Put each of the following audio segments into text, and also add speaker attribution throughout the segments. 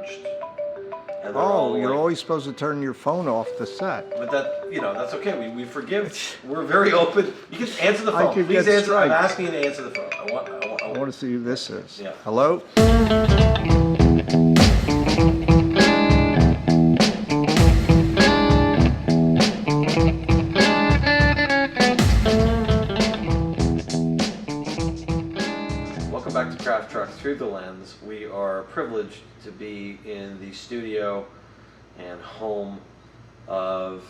Speaker 1: charged. And
Speaker 2: oh, you're always supposed to turn your phone off the set.
Speaker 1: But that, that's okay. We forgive. We're very open. You can answer the phone.
Speaker 2: could
Speaker 1: Please
Speaker 2: get
Speaker 1: answer. I'm
Speaker 2: striked.
Speaker 1: asking you to answer the phone. I
Speaker 2: want to see who this is.
Speaker 1: Yeah.
Speaker 2: Hello?
Speaker 1: Welcome back to Craft Truck Through the Lens. We are privileged to be in the studio and home of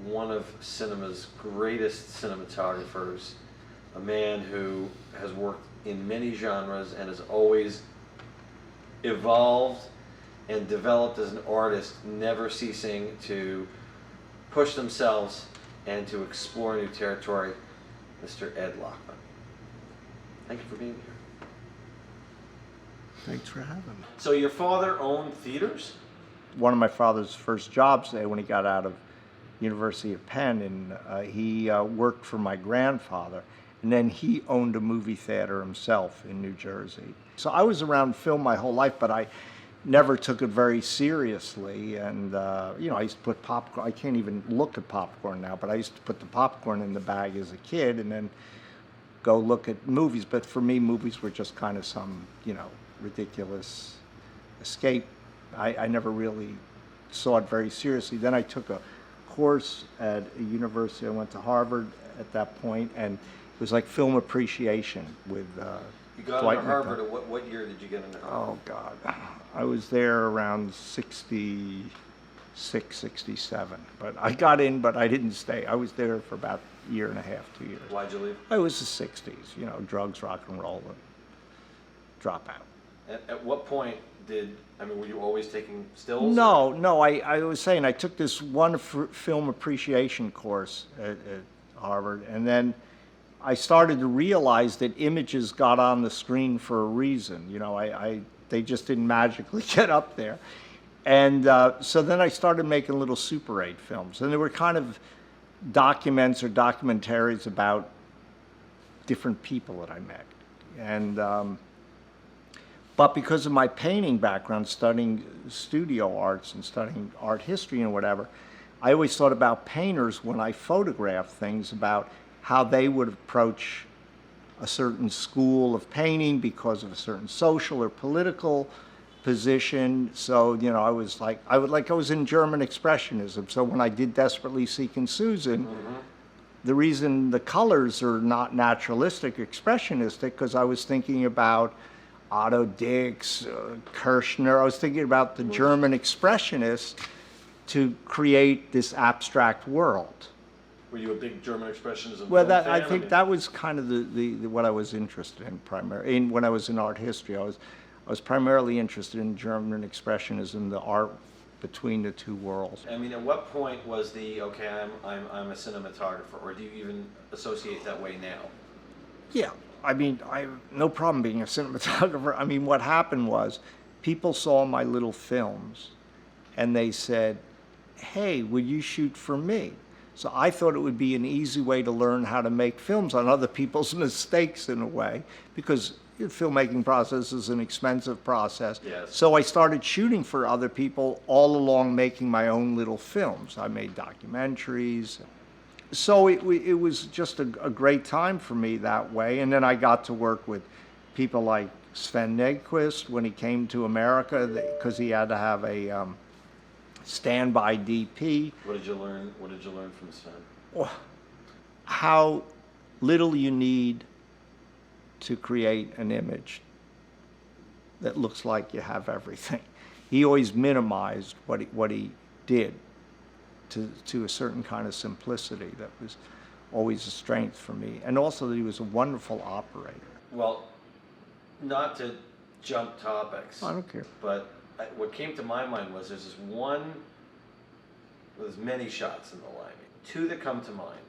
Speaker 1: one of cinema's greatest cinematographers, a man who has worked in many genres and has always evolved and developed as an artist, never ceasing to push themselves and to explore new territory, Mr. Ed Lachman. Thank you for being here.
Speaker 2: Thanks for having me.
Speaker 1: So your father owned theaters?
Speaker 2: One of my father's first jobs there when he got out of University of Penn, and he worked for my grandfather, and then he owned a movie theater himself in New Jersey. So I was around film my whole life, but I never took it very seriously, and I used to put popcorn, I can't even look at popcorn now, but I used to put the popcorn in the bag as a kid and then go look at movies. But for me, movies were just kind of some, ridiculous escape. I never really saw it very seriously. Then I took a course at a university. I went to Harvard at that point, and it was like film appreciation with
Speaker 1: You got
Speaker 2: Dwight
Speaker 1: into Harvard,
Speaker 2: McDonald.
Speaker 1: or what year did you get into Harvard?
Speaker 2: Oh, God. I was there around 66, 67. But I got in, but I didn't stay. I was there for about a year and a half, 2 years.
Speaker 1: Why'd you leave?
Speaker 2: It was the 60s, drugs, rock and roll, and drop out.
Speaker 1: At what point were you always taking stills?
Speaker 2: No, I was saying I took this one film appreciation course at Harvard, and then I started to realize that images got on the screen for a reason. They just didn't magically get up there. And so then I started making little Super 8 films, and they were kind of documents or documentaries about different people that I met. And but because of my painting background, studying studio arts and studying art history and whatever, I always thought about painters when I photographed things, about how they would approach a certain school of painting because of a certain social or political position. So, I was in German Expressionism. So when I did Desperately Seeking Susan, the reason the colors are not naturalistic, expressionistic, because I was thinking about Otto Dix, Kirchner. I was thinking about the German Expressionists to create this abstract world.
Speaker 1: Were you a big German Expressionism
Speaker 2: Well,
Speaker 1: fan?
Speaker 2: I think that was kind of the what I was interested in primarily. When I was in art history, I was primarily interested in German Expressionism, the art between the two worlds.
Speaker 1: At what point was I'm a cinematographer, or do you even associate that way now?
Speaker 2: Yeah. I have no problem being a cinematographer. What happened was people saw my little films and they said, hey, will you shoot for me? So I thought it would be an easy way to learn how to make films on other people's mistakes in a way, because the filmmaking process is an expensive process.
Speaker 1: Yes.
Speaker 2: So I started shooting for other people all along, making my own little films. I made documentaries. So it was just a great time for me that way. And then I got to work with people like Sven Nykvist when he came to America, because he had to have a standby DP.
Speaker 1: What did you learn from Sven?
Speaker 2: Well, how little you need to create an image that looks like you have everything. He always minimized what he did to a certain kind of simplicity that was always a strength for me. And also that he was a wonderful operator.
Speaker 1: Well, not to jump topics.
Speaker 2: I don't care.
Speaker 1: But what came to my mind was there's many shots in the Limey. Two that come to mind.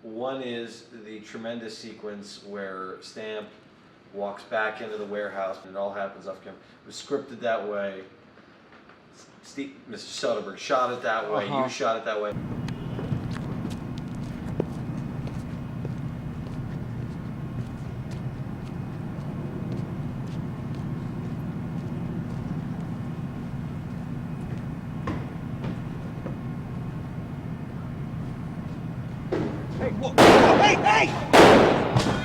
Speaker 1: One is the tremendous sequence where Stamp walks back into the warehouse and it all happens off camera. It was scripted that way. Mr. Soderbergh shot it that way. You shot it that way.
Speaker 3: hey!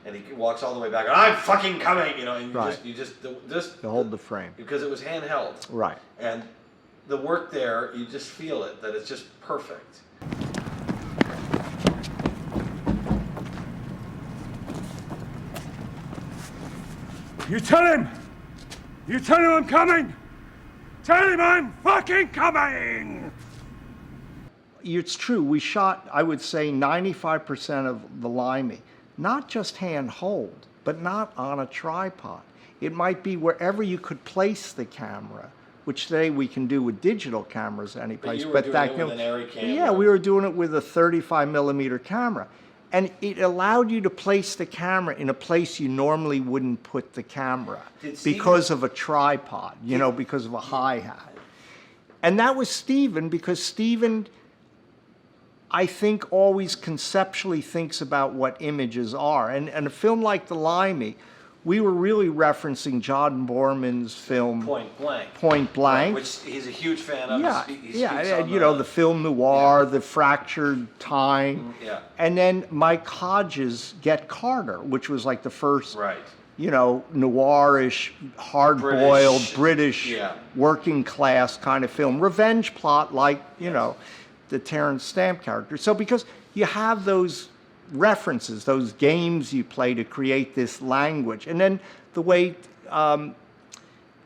Speaker 1: And he walks all the way back, I'm fucking coming, you know, and
Speaker 2: Right.
Speaker 1: you just
Speaker 2: To hold the frame.
Speaker 1: because it was handheld.
Speaker 2: Right.
Speaker 1: And the work there, you just feel it, that it's just perfect.
Speaker 3: You tell him! You tell him I'm coming! Tell him I'm fucking coming!
Speaker 2: It's true. We shot, I would say, 95% of the Limey, not just handhold, but not on a tripod. It might be wherever you could place the camera, which today we can do with digital cameras any place.
Speaker 1: you were doing it with an Erin camera.
Speaker 2: Yeah, we were doing it with a 35mm camera. And it allowed you to place the camera in a place you normally wouldn't put the camera because of a tripod, you know, because of a hi-hat. And that was Stephen, because Stephen, I think, always conceptually thinks about what images are. And a film like The Limey, we were really referencing John Borman's film
Speaker 1: Point Blank.
Speaker 2: Point Blank.
Speaker 1: Which he's a huge fan of.
Speaker 2: Yeah,
Speaker 1: He speaks
Speaker 2: yeah,
Speaker 1: on
Speaker 2: you know, the film noir, the fractured time.
Speaker 1: Yeah.
Speaker 2: And then Mike Hodges' Get Carter, which was like the first,
Speaker 1: Right.
Speaker 2: you know, noirish, hard-boiled, British
Speaker 1: yeah.
Speaker 2: working class kind of film. Revenge plot like, you know, the Terrence Stamp character. So because you have those references, those games you play to create this language. And then the way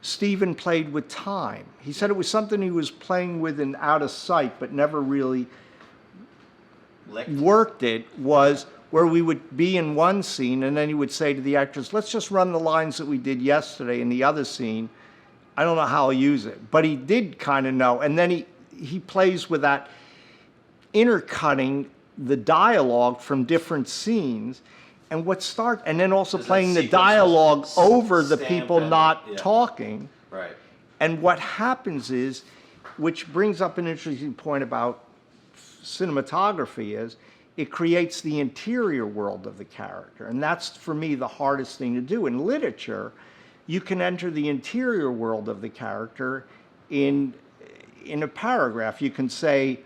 Speaker 2: Stephen played with time. He said it was something he was playing with and out of sight, but never really worked it, was where we would be in one scene and then he would say to the actors, let's just run the lines that we did yesterday in the other scene. I don't know how I'll use it. But he did kind of know. And then he plays with that, intercutting the dialogue from different scenes, and and then also playing the dialogue over the people not talking.
Speaker 1: Right.
Speaker 2: And what happens is, which brings up an interesting point about cinematography, is it creates the interior world of the character. And that's, for me, the hardest thing to do. In literature, you can enter the interior world of the character in a paragraph. You can say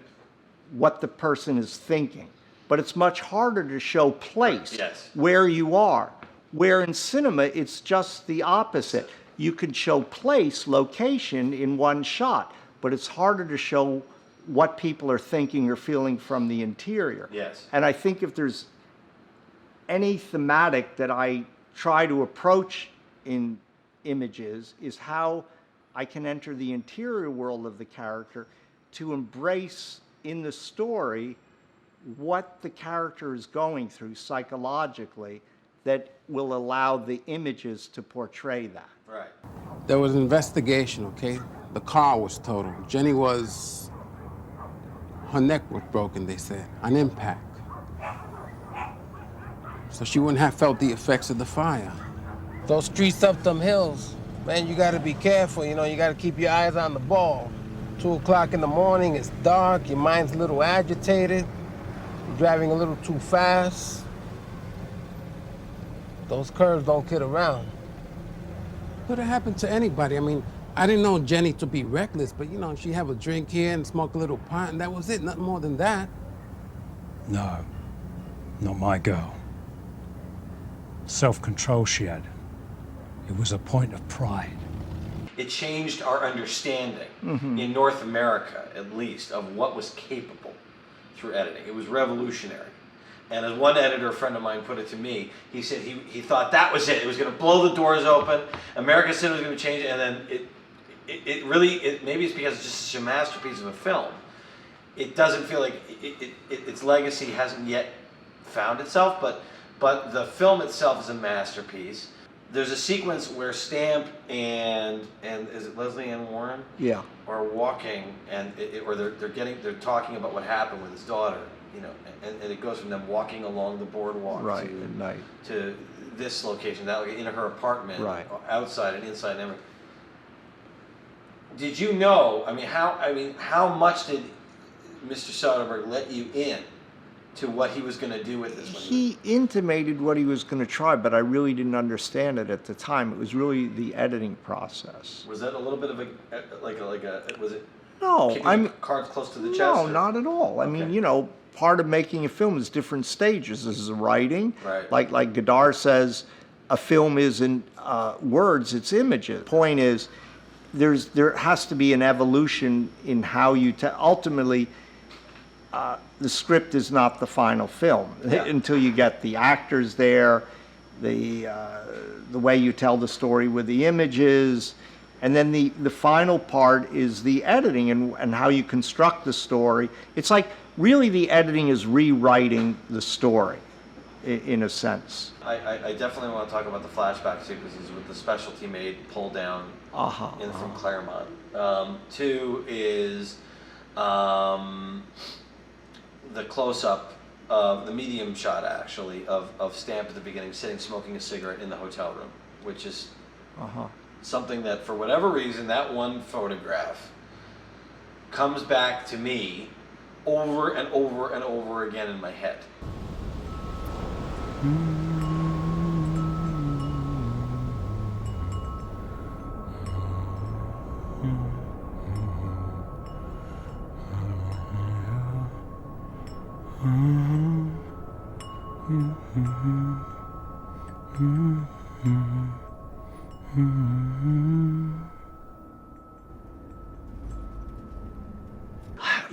Speaker 2: what the person is thinking. But it's much harder to show place, where you are. Where in cinema, it's just the opposite. You can show place, location in one shot, but it's harder to show what people are thinking or feeling from the interior.
Speaker 1: Yes.
Speaker 2: And I think if there's any thematic that I try to approach in images, is how I can enter the interior world of the character to embrace in the story what the character is going through psychologically that will allow the images to portray that.
Speaker 1: Right.
Speaker 4: There was an investigation, okay? The car was totaled. Jenny was... her neck was broken, they said, on impact. So she wouldn't have felt the effects of the fire.
Speaker 5: Those streets up them hills, man, you gotta be careful, you know, you gotta keep your eyes on the ball. 2 o'clock in the morning, it's dark, your mind's a little agitated, you're driving a little too fast. Those curves don't kid around.
Speaker 4: Could have happened to anybody. I mean, I didn't know Jenny to be reckless, but you know, she'd have a drink here and smoke a little pot, and that was it, nothing more than that.
Speaker 6: No, not my girl. Self-control she had. It was a point of pride.
Speaker 1: It changed our understanding, in North America at least, of what was capable through editing. It was revolutionary. And as one editor friend of mine put it to me, he said he thought that was it. It was going to blow the doors open. American cinema was going to change, and then it really, maybe it's because it's just such a masterpiece of a film. It doesn't feel like its legacy hasn't yet found itself, but the film itself is a masterpiece. There's a sequence where Stamp and is it Leslie Ann Warren?
Speaker 2: Yeah.
Speaker 1: Are walking, or they're talking about what happened with his daughter, you know, and it goes from them walking along the boardwalk
Speaker 2: Right, at night.
Speaker 1: to this location, that in her apartment,
Speaker 2: Right.
Speaker 1: outside and inside and everything. Did you know? How much did Mr. Soderbergh let you in to what he was going to do with this one?
Speaker 2: He intimated what he was going to try, but I really didn't understand it at the time. It was really the editing process.
Speaker 1: Was that a little bit of a was it?
Speaker 2: No,
Speaker 1: keeping cards close to the chest?
Speaker 2: No,
Speaker 1: or?
Speaker 2: not at all. I mean,
Speaker 1: Okay.
Speaker 2: you know, part of making a film is different stages. This is the writing.
Speaker 1: Right.
Speaker 2: Like Godard says, a film isn't words, it's images. Point is, there has to be an evolution in how you ultimately, the script is not the final film until you get the actors there, the way you tell the story with the images, and then the final part is the editing and how you construct the story. It's like really the editing is rewriting the story in a sense.
Speaker 1: I definitely want to talk about the flashback sequences with the specialty made pull down in from Claremont. Two is the close-up of the medium shot actually of Stamp at the beginning sitting smoking a cigarette in the hotel room, which is something that for whatever reason that one photograph comes back to me over and over and over again in my head.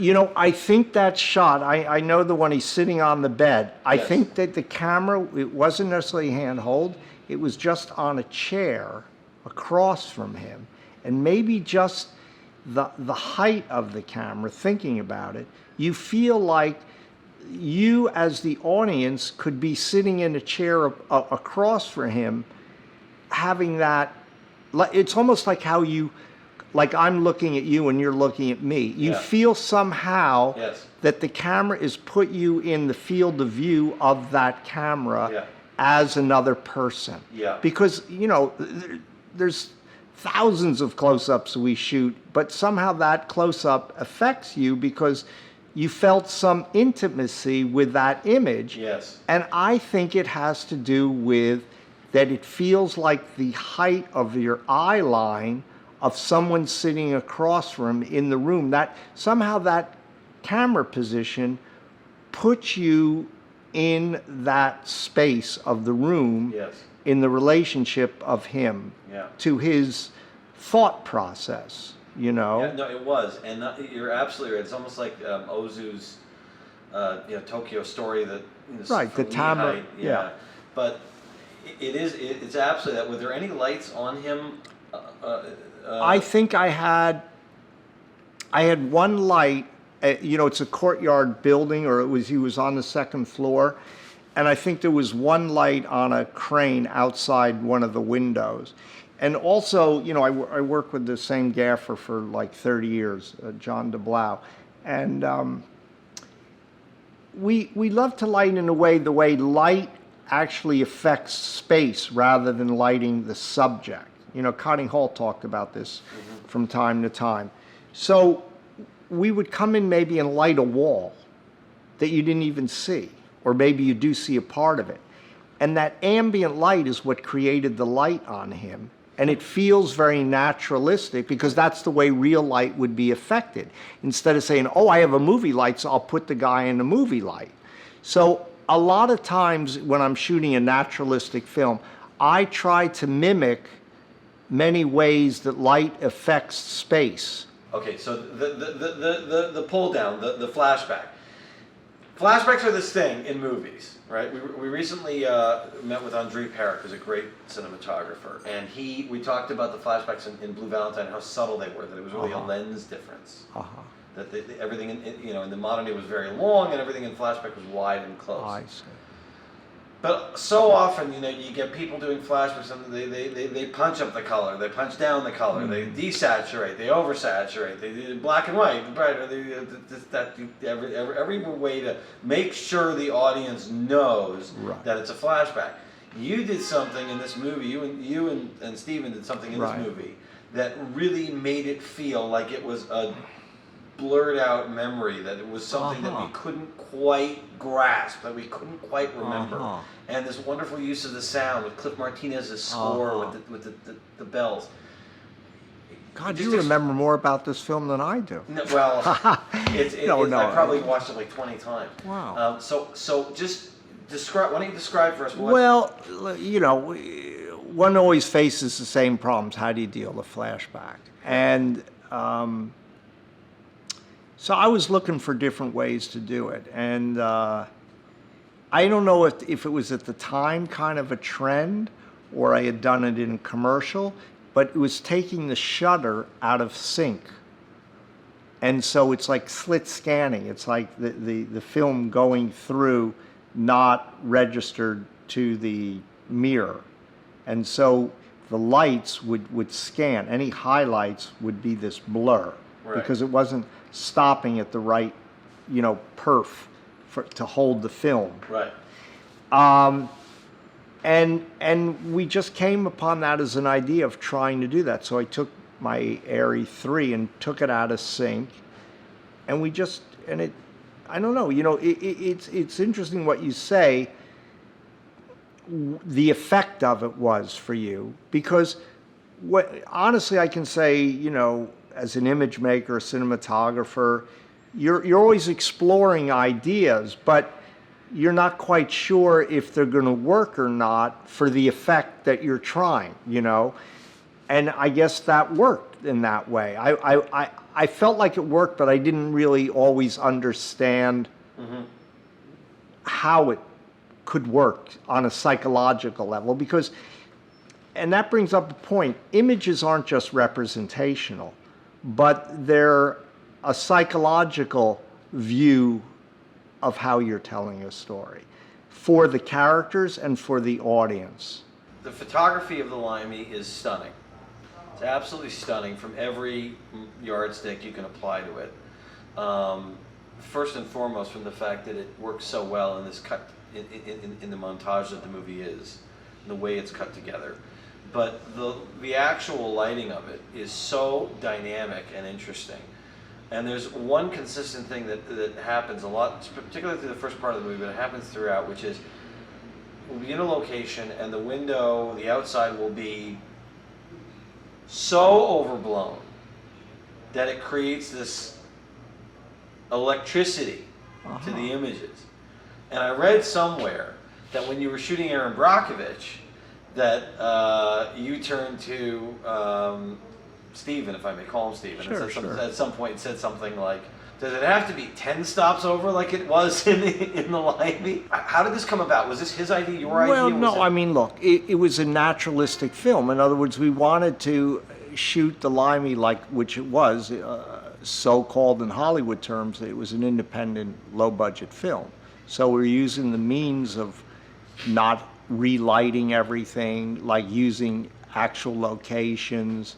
Speaker 2: You know, I think that shot, I know the one he's sitting on the bed. I
Speaker 1: Yes.
Speaker 2: think that the camera, it wasn't necessarily handhold, it was just on a chair across from him. And maybe just the height of the camera, thinking about it, you feel like you as the audience could be sitting in a chair across from him, having that, it's almost like how you, like I'm looking at you and you're looking at me. You feel somehow that the camera is put you in the field of view of that camera as another person. Because, you know, there's thousands of close-ups we shoot, but somehow that close-up affects you because you felt some intimacy with that image. And I think it has to do with that it feels like the height of your eye line of someone sitting across from him in the room. That somehow that camera position puts you in that space of the room in the relationship of him to his thought process, you know?
Speaker 1: Yeah, no, it was, and you're absolutely right. It's almost like Ozu's, Tokyo Story that.
Speaker 2: Right, the timer.
Speaker 1: Yeah, but it's absolutely that. Were there any lights on him?
Speaker 2: I think I had one light. It's a courtyard building, or he was on the second floor, and I think there was one light on a crane outside one of the windows. And also, I work with the same gaffer for like 30 years, John DeBlau, and we love to light in the way light actually affects space rather than lighting the subject. Connie Hall talked about this from time to time. So we would come in maybe and light a wall that you didn't even see, or maybe you do see a part of it. And that ambient light is what created the light on him. And it feels very naturalistic because that's the way real light would be affected. Instead of saying, oh, I have a movie light, so I'll put the guy in the movie light. So a lot of times when I'm shooting a naturalistic film, I try to mimic many ways that light affects space.
Speaker 1: Okay, so the pull down, the flashback. Flashbacks are this thing in movies, right? We recently met with Andre Perrick, who's a great cinematographer, and we talked about the flashbacks in Blue Valentine, how subtle they were, that it was really a lens difference. That everything in the modern day was very long, and everything in flashback was wide and close.
Speaker 2: I see.
Speaker 1: But so often, you get people doing flashbacks, and they punch up the color, they punch down the color, they desaturate, they oversaturate, they do black and white, every way to make sure the audience knows that it's a flashback. You did something in this movie. You and Steven did something in this movie that really made it feel like it was blurred out memory that it was something that we couldn't quite grasp, that we couldn't quite remember. And this wonderful use of the sound with Cliff Martinez's score with the bells.
Speaker 2: God, you remember more about this film than I do.
Speaker 1: No, well, I probably watched it like 20 times.
Speaker 2: Wow.
Speaker 1: So just describe. Why don't you describe for us?
Speaker 2: Well, you know, one always faces the same problems. How do you deal with flashback? And so I was looking for different ways to do it, and I don't know if it was at the time kind of a trend, or I had done it in a commercial. But it was taking the shutter out of sync. And so it's like slit scanning. It's like the film going through, not registered to the mirror. And so the lights would scan. Any highlights would be this blur.
Speaker 1: Right.
Speaker 2: Because it wasn't stopping at the right, you know, perf to hold the film.
Speaker 1: Right.
Speaker 2: And we just came upon that as an idea of trying to do that. So I took my Arri 3 and took it out of sync, and I don't know, you know, it's interesting what you say, the effect of it was for you, because honestly I can say, you know, as an image maker, a cinematographer, you're always exploring ideas, but you're not quite sure if they're going to work or not for the effect that you're trying, you know? And I guess that worked in that way. I felt like it worked, but I didn't really always understand how it could work on a psychological level, because, and that brings up a point, images aren't just representational, but they're a psychological view of how you're telling a story for the characters and for the audience.
Speaker 1: The photography of the Limey is stunning. It's absolutely stunning from every yardstick you can apply to it. First and foremost, from the fact that it works so well in this cut, in the montage that the movie is, and the way it's cut together. But the actual lighting of it is so dynamic and interesting. And there's one consistent thing that happens a lot, particularly through the first part of the movie, but it happens throughout, which is we'll be in a location and the window, the outside will be so overblown that it creates this electricity to the images. And I read somewhere that when you were shooting Erin Brockovich, that you turned to Stephen, if I may call him Stephen,
Speaker 2: Sure.
Speaker 1: At some point said something like, does it have to be 10 stops over like it was in the Limey? How did this come about? Was this his idea, your idea?
Speaker 2: Well, no, I mean, look, it was a naturalistic film. In other words, we wanted to shoot the Limey like, which it was, so-called in Hollywood terms, it was an independent, low-budget film. So we're using the means of not relighting everything, like using actual locations,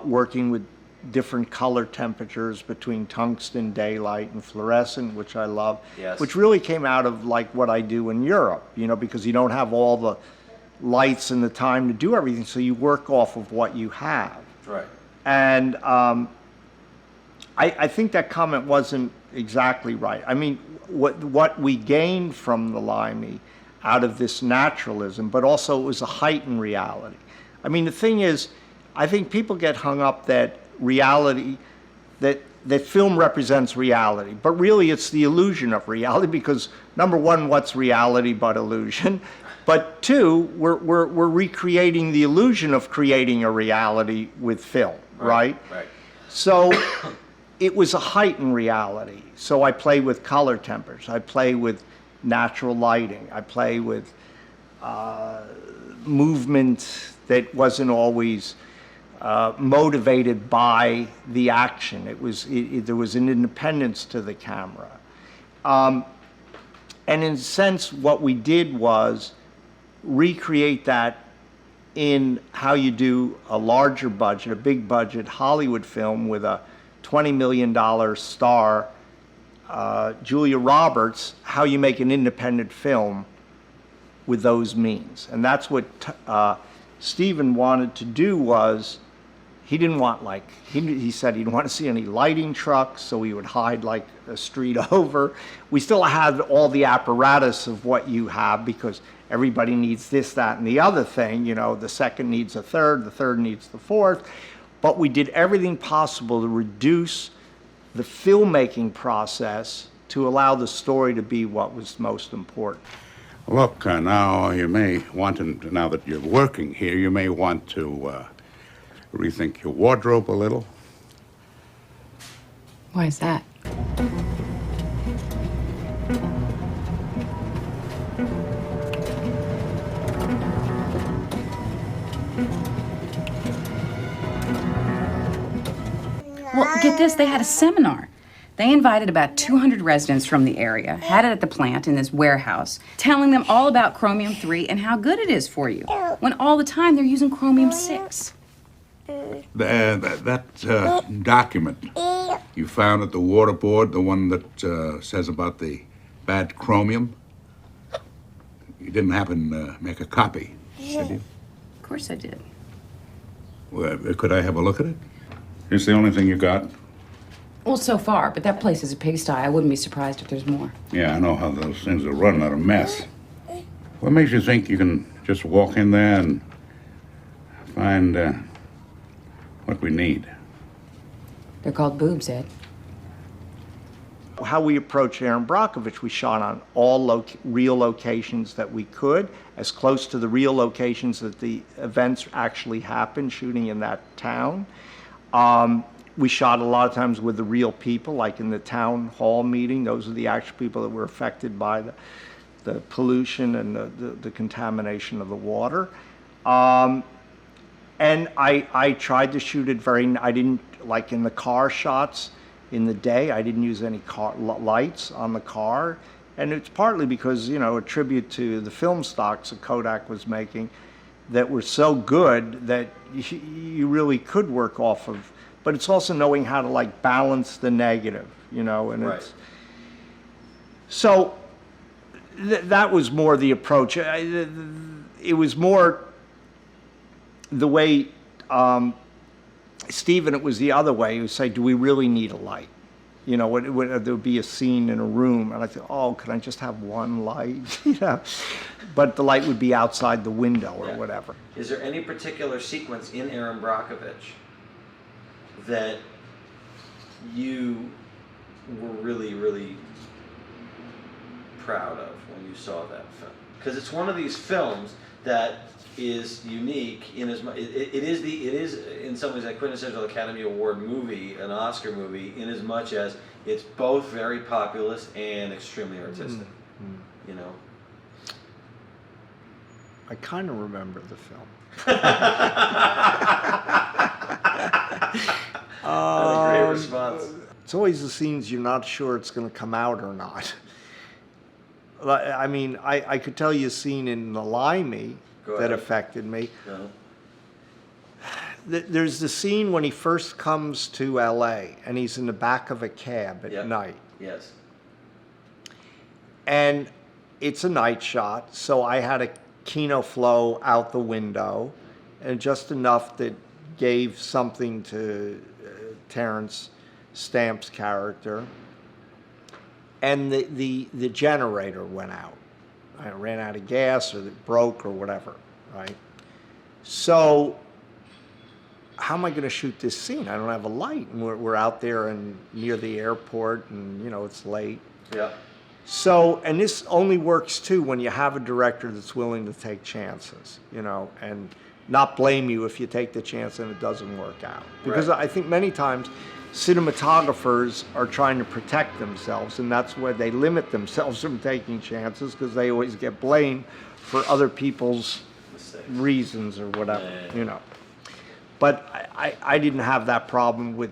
Speaker 2: working with different color temperatures between tungsten, daylight, and fluorescent, which I love, which really came out of like what I do in Europe, you know, because you don't have all the lights and the time to do everything, so you work off of what you have.
Speaker 1: Right.
Speaker 2: And I think that comment wasn't exactly right. I mean, what we gained from the Limey out of this naturalism, but also it was a heightened reality. I mean, the thing is, I think people get hung up that reality, that film represents reality, but really it's the illusion of reality, because number one, what's reality but illusion? But two, we're recreating the illusion of creating a reality with film, right?
Speaker 1: Right.
Speaker 2: So it was a heightened reality. So I play with color temperatures, I play with natural lighting, I play with movement that wasn't always motivated by the action. There was an independence to the camera. And in a sense, what we did was recreate that in how you do a larger budget, a big budget Hollywood film with a $20 million star, Julia Roberts, how you make an independent film with those means. And that's what Stephen wanted to do. Was he didn't want he said he didn't want to see any lighting trucks, so we would hide like a street over. We still had all the apparatus of what you have because everybody needs this, that, and the other thing. You know, the second needs a third, the third needs the fourth. But we did everything possible to reduce the filmmaking process to allow the story to be what was most important.
Speaker 7: Look, now you may want to, now that you're working here, you may want to rethink your wardrobe a little.
Speaker 8: Why is that?
Speaker 9: Well, get this, they had a seminar. They invited about 200 residents from the area, had it at the plant in this warehouse, telling them all about chromium-3 and how good it is for you, when all the time they're using chromium-6.
Speaker 7: That document you found at the water board, the one that says about the bad chromium, you didn't happen to make a copy, did you?
Speaker 9: Of course I did.
Speaker 7: Well, could I have a look at it? It's the only thing you got?
Speaker 9: Well, so far, but that place is a pigsty. I wouldn't be surprised if there's more.
Speaker 7: Yeah, I know how those things are run out of mess. What makes you think you can just walk in there and find what we need?
Speaker 9: They're called boobs, Ed.
Speaker 2: How we approached Erin Brockovich, we shot on all real locations that we could, as close to the real locations that the events actually happened, shooting in that town. We shot a lot of times with the real people, like in the town hall meeting. Those are the actual people that were affected by the pollution and the contamination of the water. And I tried to shoot it I didn't, like in the car shots in the day, I didn't use any lights on the car. And it's partly because, you know, a tribute to the film stocks that Kodak was making that were so good that you really could work off of. But it's also knowing how to like balance the negative, you know, and
Speaker 1: Right.
Speaker 2: So that was more the approach. It was more the way Stephen, it was the other way. He would say, do we really need a light? You know, there would be a scene in a room, and I thought, oh, can I just have one light? You know, but the light would be outside the window or whatever.
Speaker 1: Is there any particular sequence in Erin Brockovich that you were really, really proud of when you saw that film? Because it's one of these films that is unique in as much it is in some ways a quintessential Academy Award movie, an Oscar movie, in as much as it's both very populist and extremely artistic. You know.
Speaker 2: I kind of remember the film.
Speaker 1: That's a great response.
Speaker 2: It's always the scenes you're not sure it's going to come out or not. I mean, I could tell you a scene in the Limey that affected me. There's the scene when he first comes to L.A. and he's in the back of a cab at night.
Speaker 1: Yes.
Speaker 2: And it's a night shot, so I had a Kino flow out the window, and just enough that gave something to Terrence Stamp's character. And the generator went out. I ran out of gas, or it broke, or whatever, right? So how am I going to shoot this scene? I don't have a light, and we're out there and near the airport, and you know it's late.
Speaker 1: Yeah.
Speaker 2: So, and this only works too when you have a director that's willing to take chances, you know, and not blame you if you take the chance and it doesn't work out. Because I think many times cinematographers are trying to protect themselves, and that's where they limit themselves from taking chances, because they always get blamed for other people's reasons or whatever, you know. But I didn't have that problem with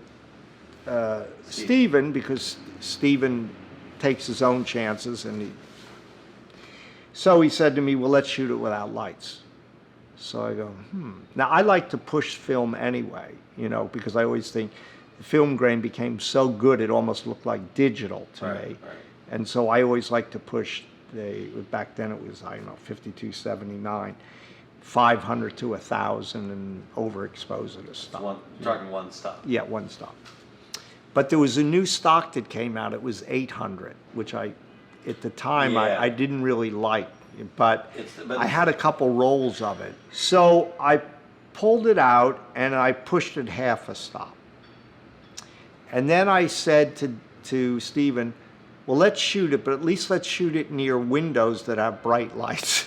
Speaker 2: Stephen, because Stephen takes his own chances, and so he said to me, well, let's shoot it without lights. So I go, Now I like to push film anyway, you know, because I always think the film grain became so good it almost looked like digital to me. Right. And so I always like to push back then it was, I don't know, 5279. 500 to 1,000 and overexpose it as stock.
Speaker 1: Talking one stop.
Speaker 2: Yeah, one stock. But there was a new stock that came out. It was 800, which at the time,
Speaker 1: Yeah.
Speaker 2: I didn't really like. But
Speaker 1: But
Speaker 2: I had a couple rolls of it. So I pulled it out and I pushed it half a stop. And then I said to Stephen, well, let's shoot it, but at least let's shoot it near windows that have bright lights.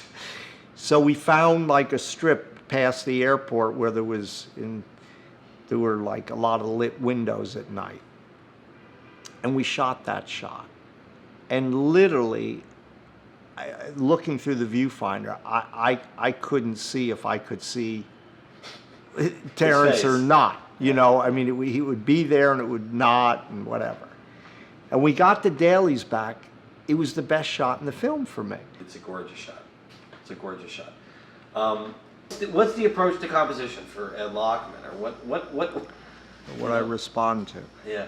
Speaker 2: So we found like a strip past the airport where there were like a lot of lit windows at night. And we shot that shot. And literally, looking through the viewfinder, I couldn't see if I could see Terrence or not. You know, I mean, he would be there and it would not and whatever. And we got the dailies back. It was the best shot in the film for me.
Speaker 1: It's a gorgeous shot. It's a gorgeous shot. What's the approach to composition for Ed Lachman, or what?
Speaker 2: What I respond to.
Speaker 1: Yeah.